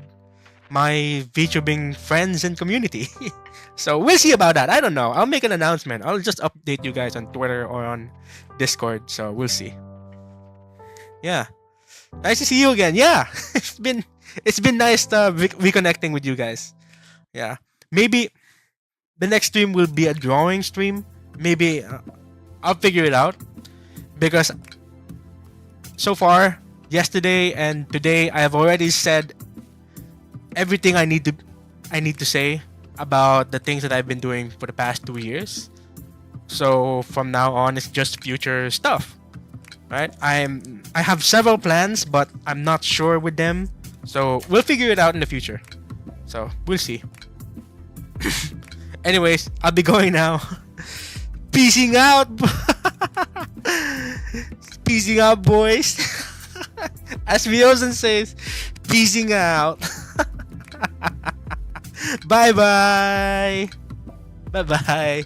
my VTubing friends and community. So we'll see about that. I don't know. I'll make an announcement. I'll just update you guys on Twitter or on Discord. So we'll see. Yeah. Nice to see you again. Yeah. it's been nice reconnecting with you guys. Yeah. Maybe the next stream will be a drawing stream. Maybe I'll figure it out, because so far, yesterday and today, I have already said everything I need to say about the things that I've been doing for the past 2 years. So from now on, it's just future stuff, right? I have several plans, but I'm not sure with them. So we'll figure it out in the future. So we'll see. Anyways, I'll be going now. Peacing out. Peacing out, boys. As Viosen says, peacing out. Bye bye. Bye bye.